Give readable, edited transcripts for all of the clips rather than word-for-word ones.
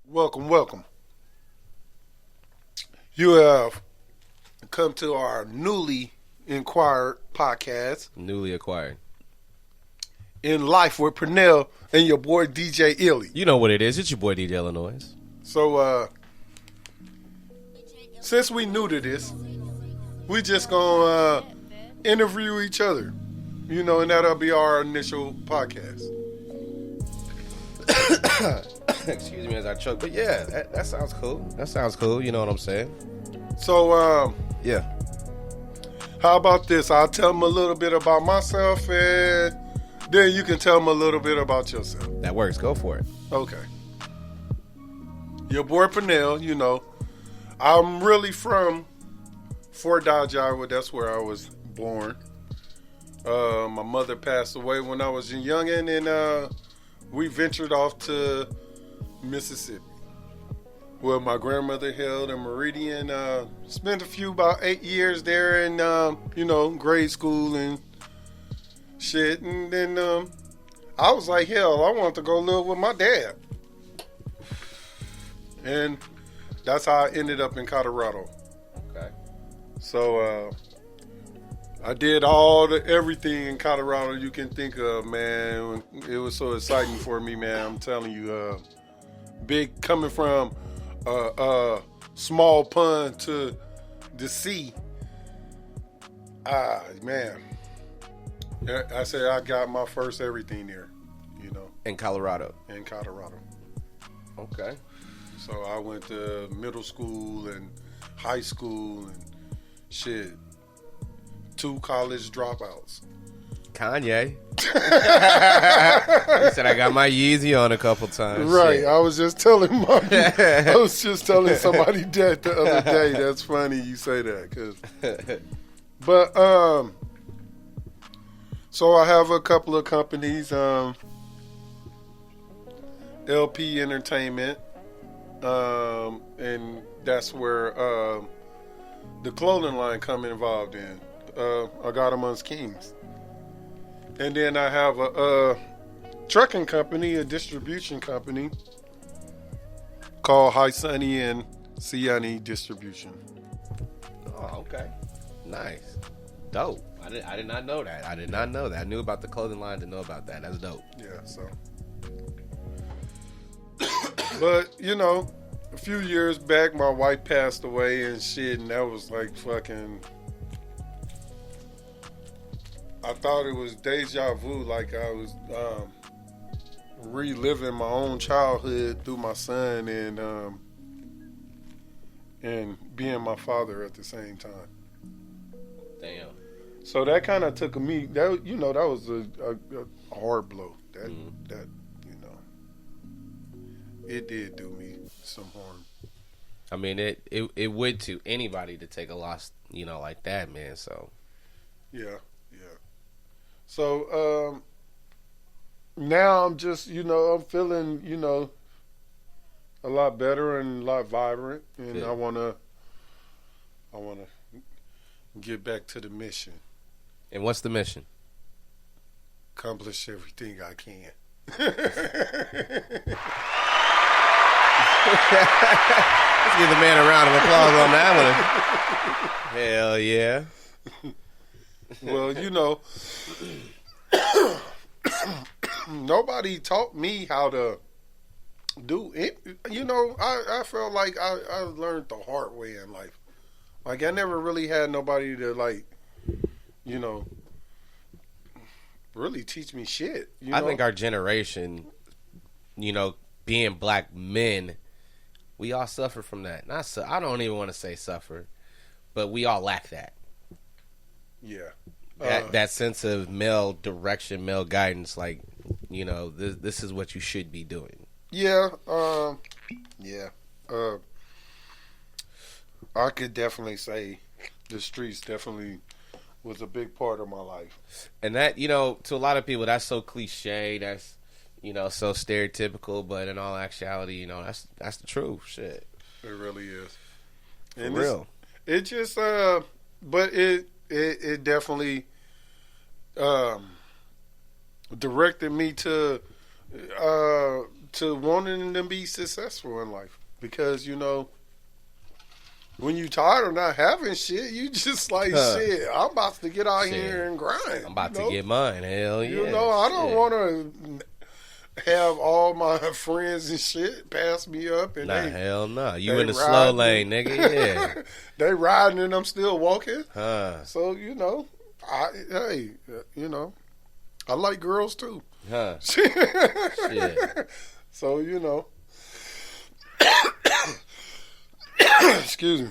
Welcome, welcome. You have come to our newly inquired podcast, Newly acquired. In Life with Pernell and your boy DJ Illy. You know what it is. It's your boy DJ Illanoize. So, since we new to this, we just gonna interview each other, and that'll be our initial podcast. Excuse me as I choke. But yeah, that sounds cool. That sounds cool. You know what I'm saying? So, Yeah. how about this? I'll tell them a little bit about myself, and then you can tell them a little bit about yourself. That works. Go for it. Okay. Your boy Pernell, I'm really from Fort Dodge, Iowa. That's where I was born. My mother passed away when I was a youngin', and we ventured off to Mississippi, where my grandmother held a meridian. Spent about 8 years there in, grade school and shit. And then I was like, hell, I want to go live with my dad. And that's how I ended up in Colorado. Okay. So I did everything in Colorado you can think of, man. It was so exciting for me, man. I'm telling you, big coming from small pond to the sea. Man. I said I got my first everything there, In Colorado. in Colorado. Okay. So I went to middle school and high school and shit. 2 college dropouts. Kanye. He said I got my Yeezy on a couple times. Right. Shit. I was just telling somebody that the other day. That's funny you say that. But so I have a couple of companies, LP Entertainment, and that's where the clothing line come involved in. I got amongst Kings. And then I have a trucking company, a distribution company called High Sunny and Siani Distribution. Oh, okay. Nice. Dope. I did not know that. I did not know that. I knew about the clothing line, didn't know about that. That's dope. Yeah, so. But, a few years back, my wife passed away and shit, and that was like fucking... I thought it was deja vu, like I was reliving my own childhood through my son and being my father at the same time. Damn. So that kind of took me. That was a hard blow. That it did do me some harm. I mean, it would to anybody to take a loss, like that, man. So Yeah. So now I'm just, I'm feeling, a lot better and a lot vibrant, and Good. I wanna get back to the mission, And what's the mission? accomplish everything I can. Let's give the man a round of applause on that one. Hell yeah. Well, nobody taught me how to do it. I felt like I learned the hard way in life. Like, I never really had nobody to, really teach me shit. I think our generation, being black men, we all suffer from that. I don't even want to say suffer, but we all lack that. Yeah. That sense of male direction, male guidance, this is what you should be doing. Yeah. Yeah. I could definitely say the streets definitely was a big part of my life. And that, to a lot of people, that's so cliche. That's, so stereotypical. But in all actuality, that's the truth. Shit. It really is. For real. It just, but it definitely directed me to to wanting to be successful in life. Because, you know, when you tired of not having shit, you just like, shit, I'm about to get out here and grind. I'm about to get mine. Hell yeah. You know, I don't want to have all my friends and shit pass me up. And hell no. You in the slow lane, nigga. Yeah. They riding and I'm still walking. So, you know, you know, I like girls too. Shit. So, you know. Excuse me.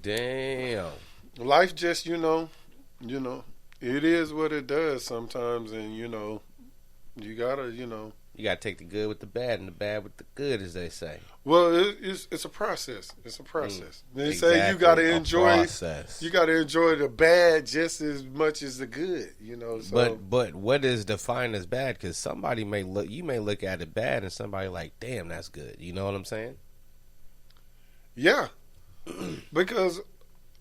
Damn. Life just, you know, it is what it does sometimes, and you know, you gotta take the good with the bad and the bad with the good, as they say. Well, it's a process. It's a process. They say you gotta enjoy the bad just as much as the good, you know. So. But what is defined as bad? Because somebody may look at it bad, and somebody like, damn, that's good. You know what I'm saying? Yeah, because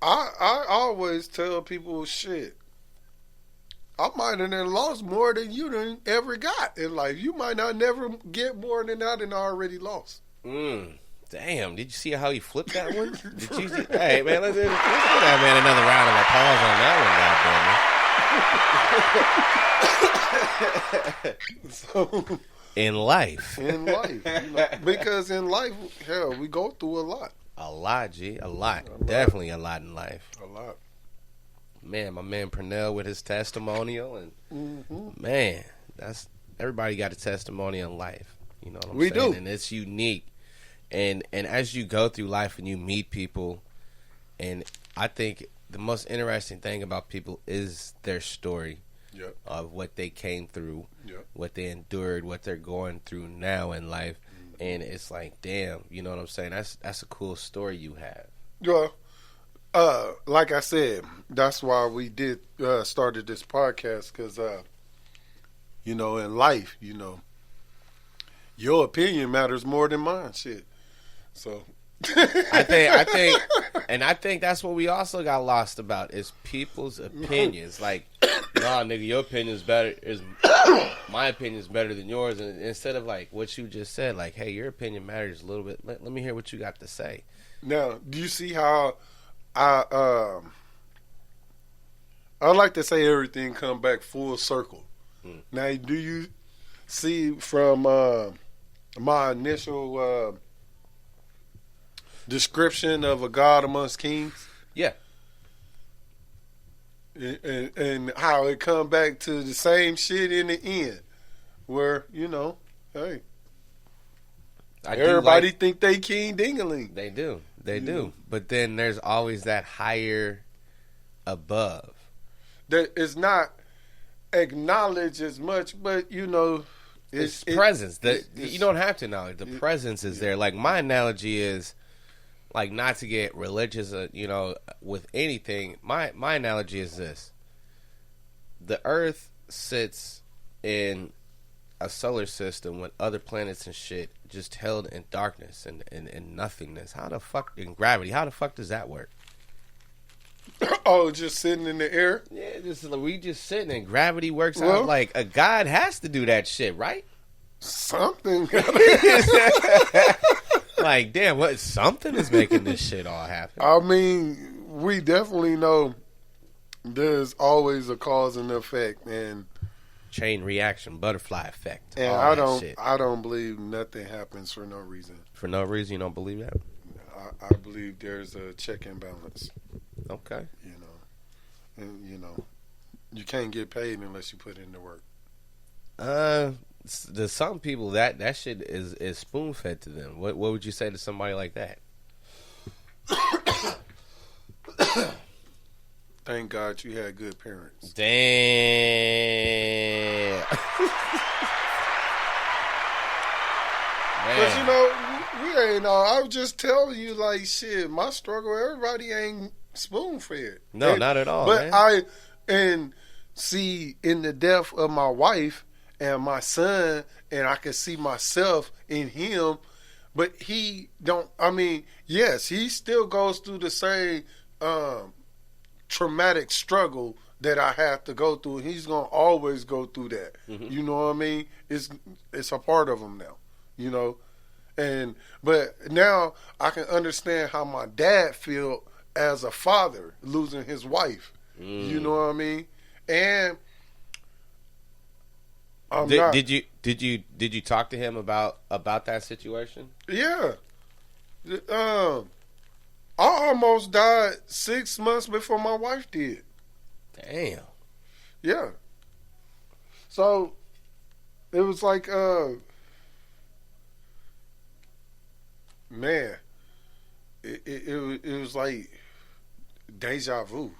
I always tell people, shit, I might have lost more than you done ever got in life. You might not never get more than I done already lost. Damn, did you see how he flipped that one? Hey, man, let's give that man another round of applause on that one, goddammit. In life. You know, because in life, hell, we go through a lot. A lot, G. A lot. Definitely a lot in life. A lot. Man, my man Pernell with his testimonial. And man, everybody got a testimonial in life. You know what I'm saying? We do. And it's unique. And as you go through life and you meet people, and I think the most interesting thing about people is their story. Yep. Of what they came through, what they endured, what they're going through now in life. And it's like, damn, you know what I'm saying? That's a cool story you have. Well, like I said, that's why we did started this podcast, because, you know, in life, you know, your opinion matters more than mine, shit. So I think that's what we also got lost about is people's opinions. Like, nah, nigga, your opinion is better. My opinion is better than yours. And instead of like what you just said, like, hey, your opinion matters a little bit. Let me hear what you got to say. Now, do you see how I like to say everything come back full circle? Now, do you see from my initial description of a God amongst kings? Yeah. And how it come back to the same shit in the end, where, you know, hey, everybody think they king dingaling. They do, but then there's always that higher above that is not acknowledged as much, but you know, it's presence. You don't have to acknowledge the presence is there. Like my analogy is, like, not to get religious, you know, with anything. My analogy is this: the Earth sits in a solar system with other planets and shit, just held in darkness and nothingness. How the fuck in gravity? How the fuck does that work? Oh, just sitting in the air? Yeah, we just sitting and gravity works out. Like a god has to do that shit, right? Something. Like, damn, what? Something is making this shit all happen. I mean, we definitely know there's always a cause and effect, and chain reaction, butterfly effect. And I don't believe nothing happens for no reason. For no reason, you don't believe that? I believe there's a check and balance. Okay. You know, and you know, you can't get paid unless you put in the work. To some people, that shit is spoon fed to them. What would you say to somebody like that? Thank God you had good parents. Damn. Because, you know, we ain't all. I was just telling you, like, shit, my struggle, everybody ain't spoon fed. No, not at all. But man. See, in the death of my wife and my son, and I can see myself in him, but he don't, I mean, yes, he still goes through the same traumatic struggle that I have to go through. He's going to always go through that. Mm-hmm. You know what I mean? It's a part of him now. you know. But now I can understand how my dad felt as a father losing his wife. You know what I mean? And did you talk to him about that situation? Yeah. I almost died 6 months before my wife did. Damn. Yeah. So it was like, man, it was like deja vu.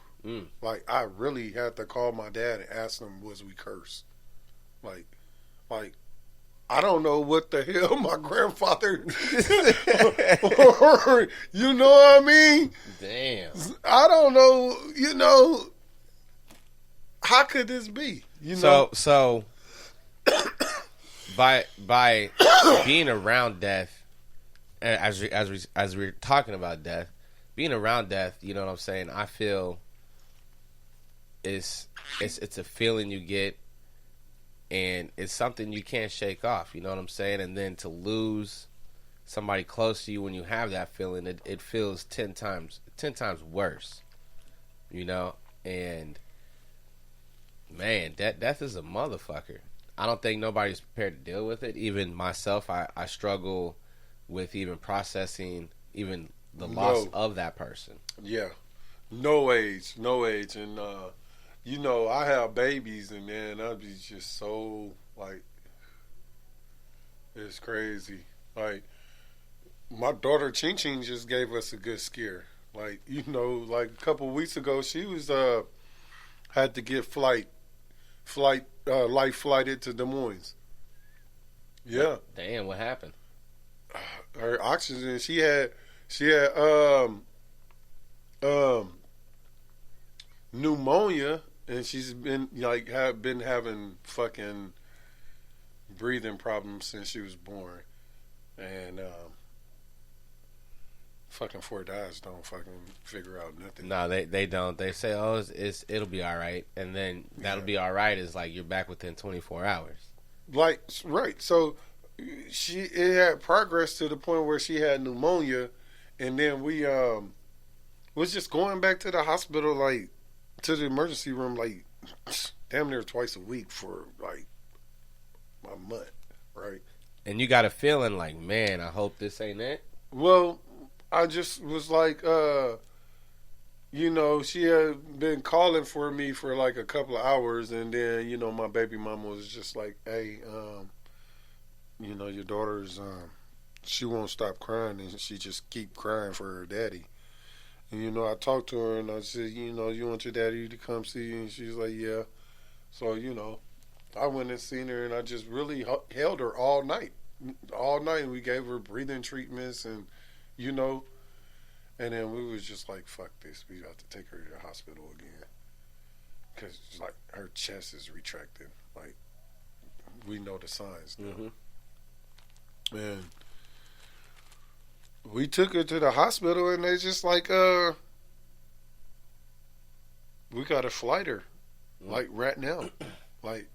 Like I really had to call my dad and ask him, was we cursed? Like I don't know what the hell my grandfather, you know what I mean? Damn. I don't know, you know, how could this be? You know? So by being around death, as we're talking about death, being around death, you know what I'm saying? I feel it's a feeling you get, and it's something you can't shake off. You know what I'm saying? And then to lose somebody close to you when you have that feeling, it feels 10 times worse. You know, and man, death is a motherfucker. I don't think nobody's prepared to deal with it. Even myself, I struggle with even processing even the loss of that person. Yeah. No age. And, you know, I have babies, and man, I'd be just so, like, it's crazy. Like, my daughter Ching Ching just gave us a good scare. Like, you know, like a couple weeks ago, she was, had to get life flighted to Des Moines. Yeah. Damn, what happened? Her oxygen, she had pneumonia, and she's been been having fucking breathing problems since she was born. And fucking Fort Dodge don't fucking figure out nothing. No, they don't. They say, oh, it'll be all right, and then that'll be all right is like you're back within 24 hours. Like, right. So it had progressed to the point where she had pneumonia, and then we was just going back to the hospital, like to the emergency room, like damn near twice a week for like a month, right? And you got a feeling like, man, I hope this ain't it. Well, I just was like, you know, she had been calling for me for like a couple of hours, and then, you know, my baby mama was just like, hey, you know, your daughter's, she won't stop crying, and she just keep crying for her daddy. And, you know, I talked to her, and I said, you know, you want your daddy to come see you? And she's like, yeah. So, you know, I went and seen her, and I just really held her all night. And we gave her breathing treatments, and, you know, and then we was just like, fuck this. We got to take her to the hospital again. Because, like, her chest is retracted. Like, we know the signs now. Mm-hmm. And we took her to the hospital, and they just like, we got to flight her, like, right now. Like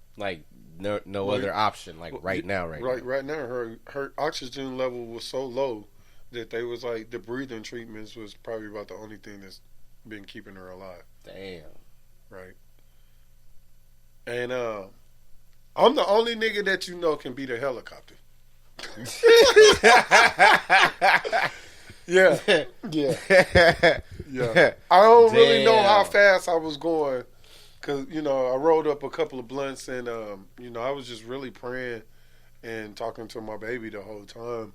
no other option, like right now. Right now, her oxygen level was so low that they was like, the breathing treatments was probably about the only thing that's been keeping her alive. Damn. Right. And I'm the only nigga that you know can beat a helicopter. Yeah. I don't really know how fast I was going, because, you know, I rolled up a couple of blunts, and you know, I was just really praying and talking to my baby the whole time,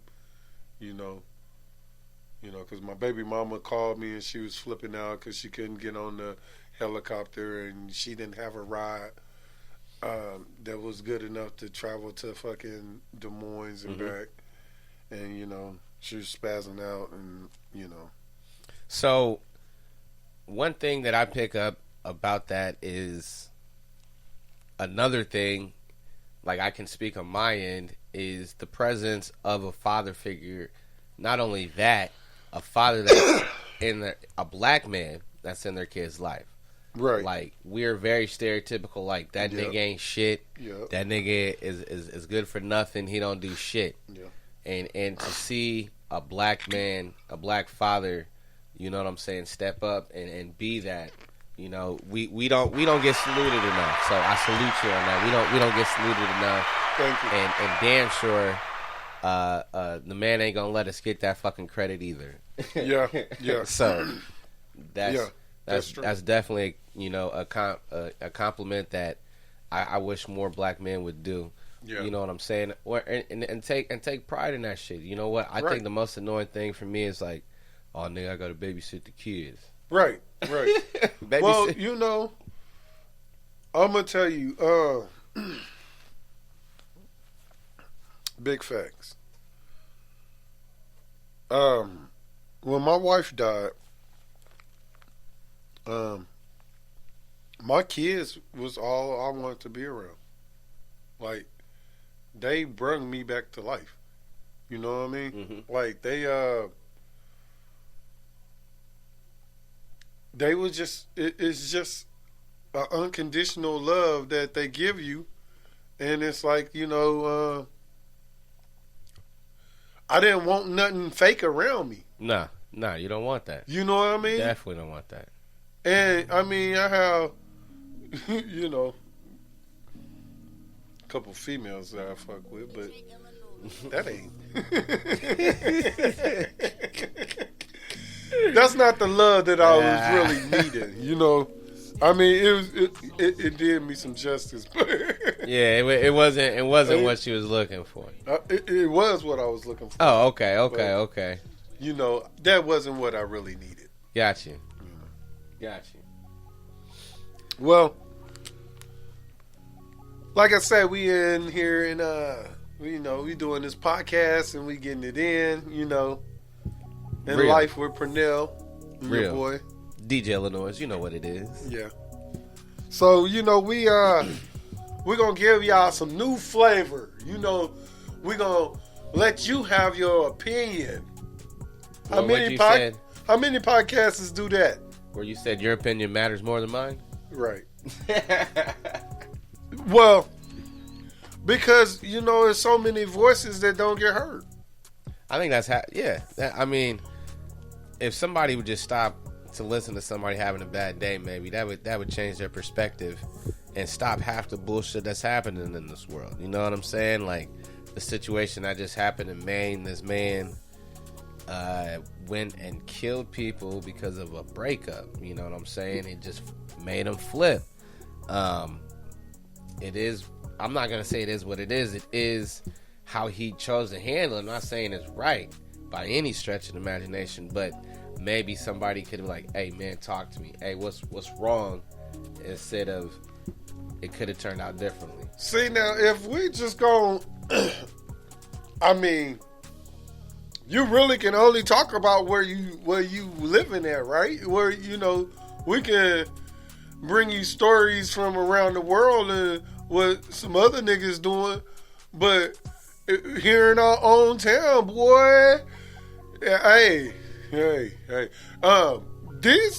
you know, because my baby mama called me, and she was flipping out because she couldn't get on the helicopter, and she didn't have a ride that was good enough to travel to fucking Des Moines and back. And, you know, she was spazzing out, and, you know. So, one thing that I pick up about that is another thing, like I can speak on my end, is the presence of a father figure. Not only that, a father that's a black man that's in their kid's life. Right. Like, we're very stereotypical, like, that nigga ain't shit. Yep. That nigga is good for nothing. He don't do shit. Yeah. and to see a black man, a black father, you know what I'm saying, step up and be that. You know, we don't get saluted enough. So I salute you on that. We don't get saluted enough. Thank you. And damn sure, the man ain't gonna let us get that fucking credit either. Yeah. So that's true. That's definitely, you know, a compliment that I wish more black men would do. Yeah. You know what I'm saying? Or and take pride in that shit. You know what? I think the most annoying thing for me is like, oh nigga, I gotta babysit the kids. Right. Well, you know, I'm gonna tell you, big facts. When my wife died, my kids was all I wanted to be around. Like, they brought me back to life. You know what I mean? Mm-hmm. Like, they was just, it's just an unconditional love that they give you. And it's like, you know, I didn't want nothing fake around me. Nah, you don't want that. You know what I mean? Definitely don't want that. And, I mean, I have, you know, a couple females that I fuck with, but that ain't. That's not the love that I was really needing, you know. I mean, it did me some justice, but yeah, it wasn't what she was looking for. It was what I was looking for. Oh, okay. You know, that wasn't what I really needed. Got you. Well, like I said, we in here and you know, we doing this podcast and we getting it in, you know. In Real. Life with Pernell, your boy. DJ Illanoize, you know what it is. Yeah. So, you know, we're going to give y'all some new flavor. You know, we're going to let you have your opinion. Well, How many podcasts do that? Where you said your opinion matters more than mine? Right. Well, because, you know, there's so many voices that don't get heard. I think that's I mean, if somebody would just stop to listen to somebody having a bad day, maybe that would change their perspective and stop half the bullshit that's happening in this world. You know what I'm saying? Like the situation that just happened in Maine. This man went and killed people because of a breakup. You know what I'm saying? It just made him flip. It is. I'm not gonna say it is what it is. It is how he chose to handle it. I'm not saying it's right by any stretch of the imagination, but maybe somebody could have like, hey man, talk to me. Hey, what's wrong? Instead of it could have turned out differently. See, now if we just go, I mean, you really can only talk about where you living at, right? Where, you know, we can bring you stories from around the world and what some other niggas doing, but here in our own town, boy, hey, these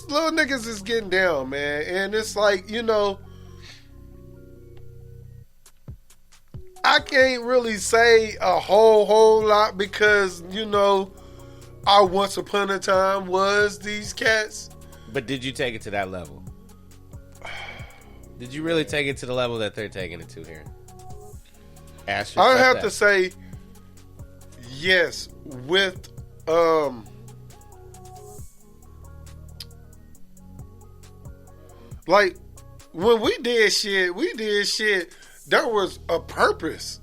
little niggas is getting down, man, and it's like, you know, I can't really say a whole lot because, you know, I once upon a time was these cats. But did you take it to that level? Did you really take it to the level that they're taking it to here? Ask yourself I have to say yes with like when we did shit there was a purpose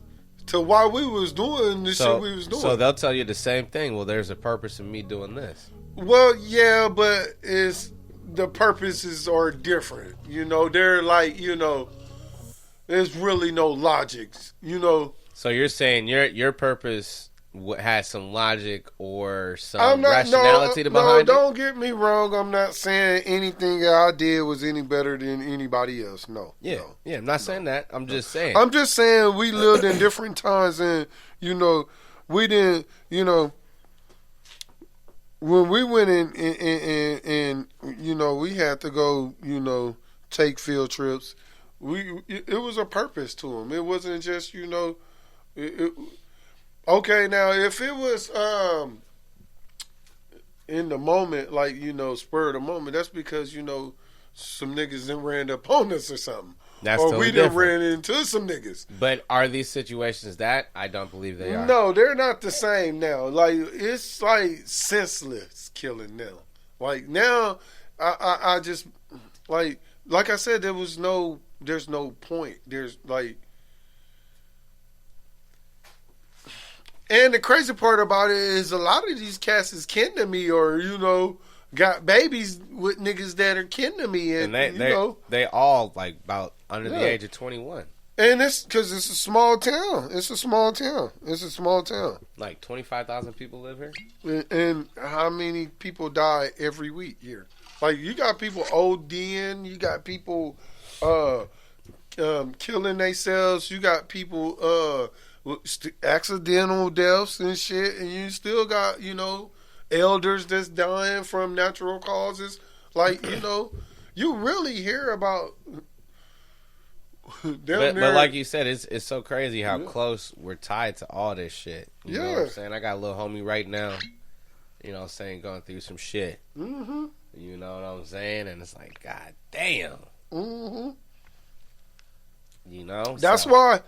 to why we was doing the shit we was doing. So they'll tell you the same thing. Well, there's a purpose in me doing this. Well, yeah, but the purposes are different. You know, they're like, you know, there's really no logics, you know. So you're saying your purpose has some logic or some rationality behind it? No, don't get me wrong. I'm not saying anything that I did was any better than anybody else. No. Yeah, I'm not saying that. I'm just saying. I'm just saying we lived in different times and, you know, we didn't, you know, when we went in and you know, we had to go, you know, take field trips. It was a purpose to them. It wasn't just, you know, Okay, now if it was in the moment, like, spur of the moment, that's because, some niggas done ran up on us or something. That's or totally we done different. ran into some niggas. But are these situations that? I don't believe they are. No, they're not the same now. Like, it's like senseless killing now. Like, now, I just, like I said, there's no point. There's like, and the crazy part about it is a lot of these cats is kin to me, or got babies with niggas that are kin to me, and they all like about under the age of 21. And it's because it's a small town. It's a small town. Like 25,000 people live here. And how many people die every week here? Like, you got people ODing, you got people killing themselves, you got people accidental deaths and shit, and you still got, elders that's dying from natural causes. Like, you really hear about but like you said, it's so crazy how close we're tied to all this shit. You know what I'm saying? I got a little homie right now, going through some shit. Mm-hmm. You know what I'm saying? And it's like, God damn. Mm-hmm. That's why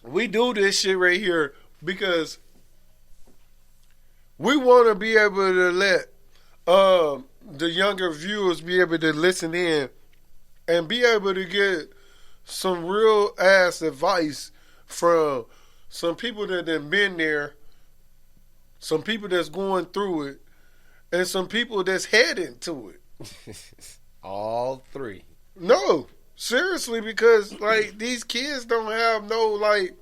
we do this shit right here, because we want to be able to let the younger viewers be able to listen in and be able to get some real ass advice from some people that have been there, some people that's going through it, and some people that's heading to it. All three. No, seriously, because like these kids don't have no, like,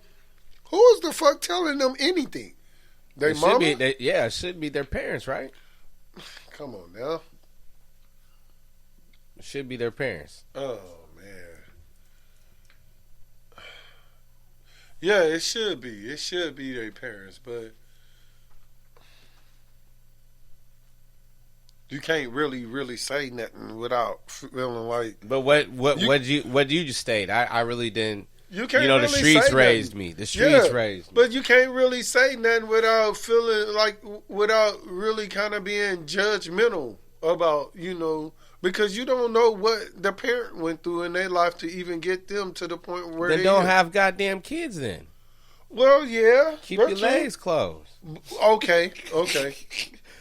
who's the fuck telling them anything? They mama? It should be their parents, right? Come on now. It should be their parents. Oh man. Yeah, it should be. It should be their parents, but you can't really say nothing without feeling like. But what you just state? I really didn't. You can't. The streets raised me. The streets raised me. But you can't really say nothing without feeling like, without really kind of being judgmental about, because you don't know what the parent went through in their life to even get them to the point where they don't have goddamn kids then. Well, yeah. Keep your legs closed. Okay.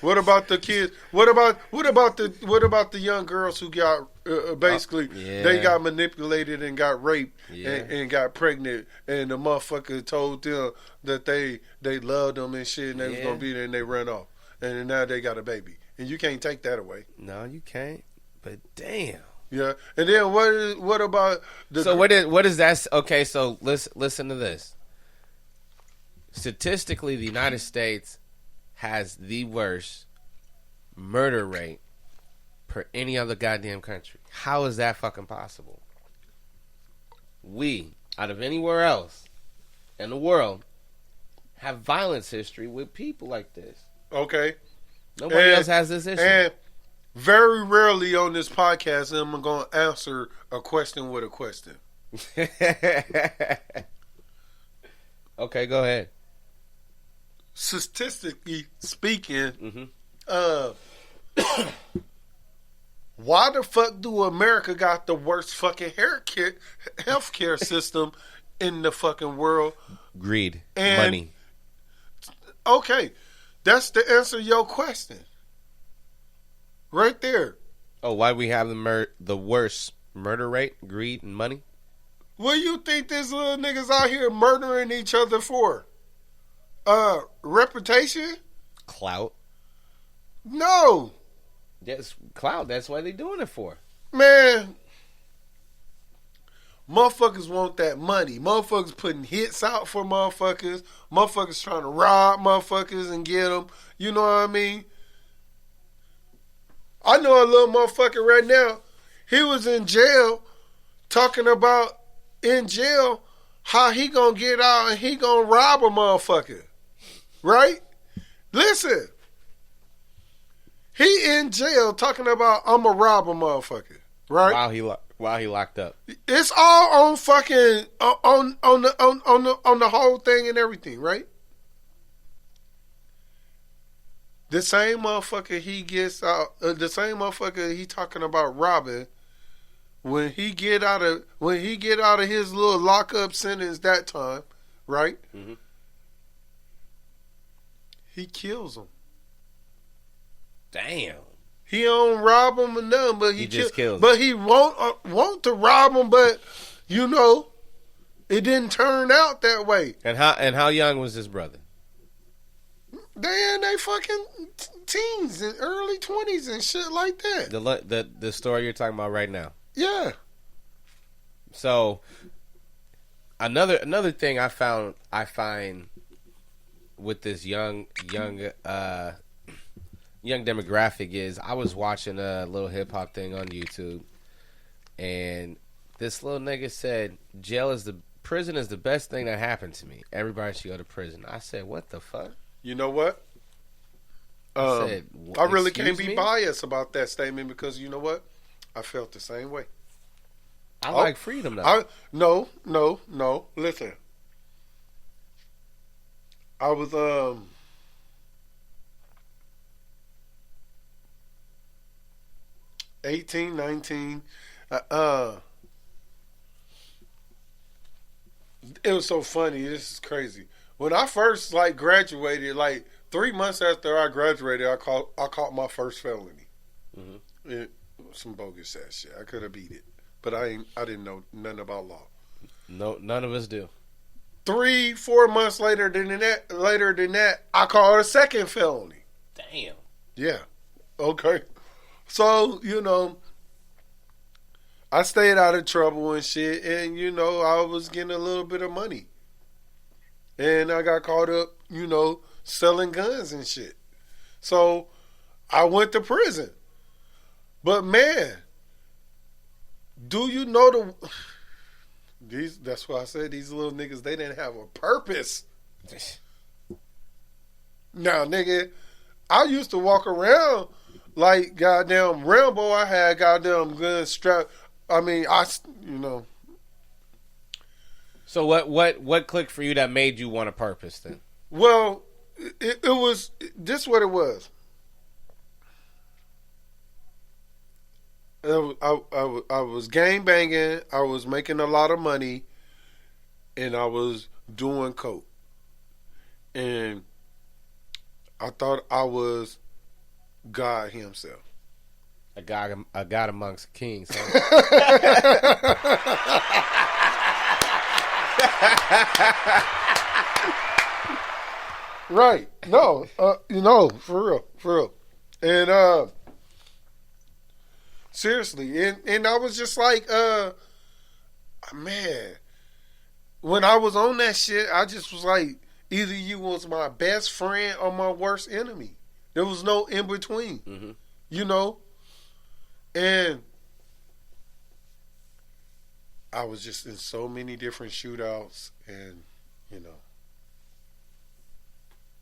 What about the kids? What about the young girls who got basically they got manipulated and got raped and got pregnant, and the motherfucker told them that they loved them and shit, and they was gonna be there, and they ran off, and now they got a baby, and you can't take that away. No, you can't. But damn. Yeah, and then what about the? So what is that? Okay, so listen to this. Statistically, the United States has the worst murder rate per any other goddamn country. How is that fucking possible? We, out of anywhere else in the world, have violence history with people like this. Okay. Nobody else has this issue. And very rarely on this podcast am I going to answer a question with a question. Okay, go ahead. Statistically speaking, why the fuck do America got the worst fucking healthcare system in the fucking world? Greed. And, money. Okay, that's the answer to your question. Right there. Oh, why we have the worst murder rate? Greed and money? What do you think these little niggas out here murdering each other for? Reputation? Clout? No. Yes, clout. That's what they doing it for. Man, motherfuckers want that money. Motherfuckers putting hits out for motherfuckers. Motherfuckers trying to rob motherfuckers and get them. You know what I mean? I know a little motherfucker right now. He was in jail talking about in jail how he gonna get out and he gonna rob a motherfucker. Right? Listen. He in jail talking about I'm gonna rob a motherfucker. Right? While he locked up. It's all on fucking on the whole thing and everything, right? The same motherfucker he gets out. The same motherfucker he talking about robbing. When he get out of his little lockup sentence that time, right? Mm-hmm. He kills him. Damn. He don't rob him or nothing, but he just kills him. But he want to rob him, but you know, it didn't turn out that way. And how young was his brother? They in they fucking teens and early 20s and shit like that. The story you're talking about right now. Yeah. So another thing I find with this young demographic is I was watching a little hip hop thing on YouTube, and this little nigga said prison is the best thing that happened to me. Everybody should go to prison. I said, what the fuck? You know what? I really can't be biased about that statement because you know what? I felt the same way. I like freedom though. No. Listen. I was 18, 19. It was so funny. This is crazy. When I first graduated, 3 months after I graduated, I caught my first felony. Mm-hmm. Some bogus ass shit. I could have beat it, but I didn't know nothing about law. No, none of us do. 3-4 months later than that, I caught a second felony. Damn. Yeah. Okay. So, I stayed out of trouble and shit, and, I was getting a little bit of money. And I got caught up, selling guns and shit. So, I went to prison. But, man, do you know that's why I said these little niggas, they didn't have a purpose. Now, nigga, I used to walk around like goddamn Rambo. I had goddamn gun strapped. I mean, So what clicked for you that made you want a purpose then? Well, it was this what it was. I was gang banging. I was making a lot of money, and I was doing coke. And I thought I was God himself. A God amongst kings. Huh? Right. No, for real. And seriously, and I was just like, man, when I was on that shit, I just was like, either you was my best friend or my worst enemy. There was no in between, and I was just in so many different shootouts, and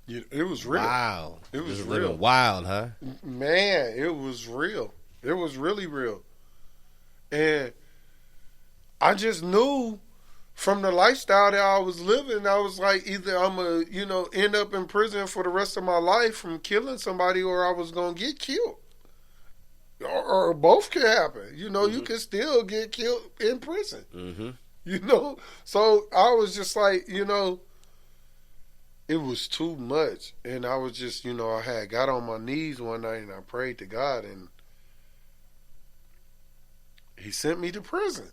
it was real. Wow, it was just real. Living wild, huh? Man, it was real. It was really real. And I just knew from the lifestyle that I was living, I was like, either I'm going to, end up in prison for the rest of my life from killing somebody, or I was going to get killed. Or both can happen. Mm-hmm. You can still get killed in prison. Mm-hmm. So I was just like, it was too much. And I was just, I had got on my knees one night and I prayed to God, and He sent me to prison.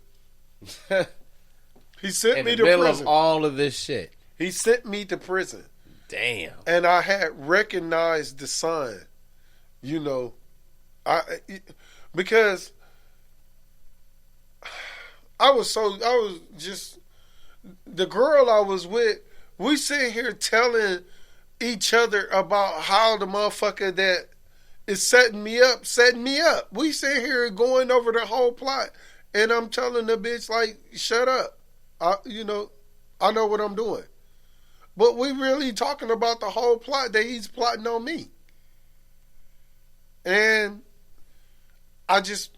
He sent me to prison. In the middle of all of this shit. He sent me to prison. Damn. And I had recognized the sign, because I was just, the girl I was with, we sitting here telling each other about how the motherfucker that is setting me up. We sitting here going over the whole plot, and I'm telling the bitch, like, shut up. I know what I'm doing. But we really talking about the whole plot that he's plotting on me. And I just,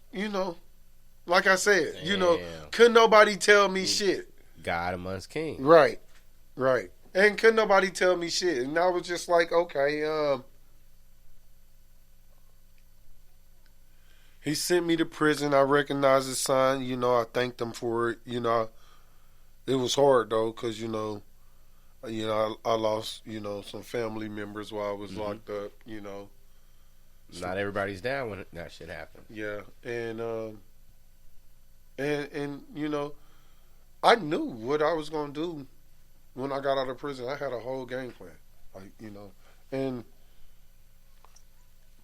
like I said, Damn. you know, couldn't nobody tell me shit. God amongst kings. Right. And couldn't nobody tell me shit. And I was just like, okay, he sent me to prison. I recognized his sign. You know, I thanked him for it. You know, it was hard, though, because, you know, I lost, you know, some family members while I was locked up, you know. Not everybody's down when that shit happens. Yeah, and you know, I knew what I was gonna do when I got out of prison. I had a whole game plan, like, you know, and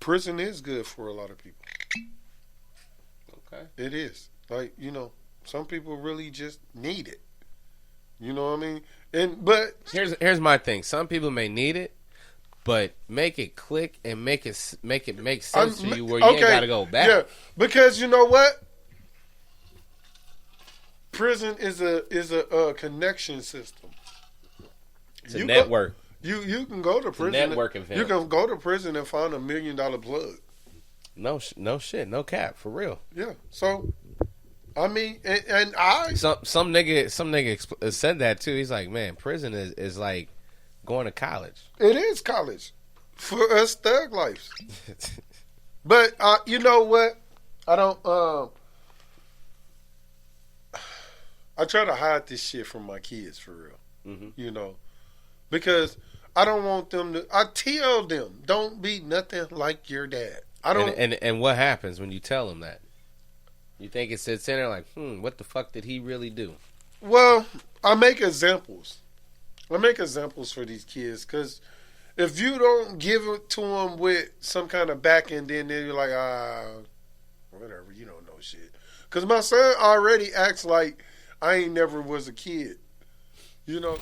prison is good for a lot of people. Okay, it is. Like, you know, some people really just need it. You know what I mean? But here's my thing. Some people may need it, but make it click and make it make sense to you where you ain't gotta go back. Yeah, because you know what? Prison is a connection system. It's a network. You can go to prison. Networking. You can go to prison and find $1 million plug. No shit, no cap, for real. Yeah. So, I mean, and I some nigga said that too. He's like, man, prison is like going to college. It is college for us thug lives. But you know what? I don't. I try to hide this shit from my kids for real. You know, because I don't want them to. I tell them, don't be nothing like your dad. I don't. And what happens when you tell them that? You think it sits in there like, what the fuck did he really do? Well, I make examples. I make examples for these kids, because if you don't give it to them with some kind of back end, then you're like, whatever, you don't know shit. Because my son already acts like I ain't never was a kid. You know?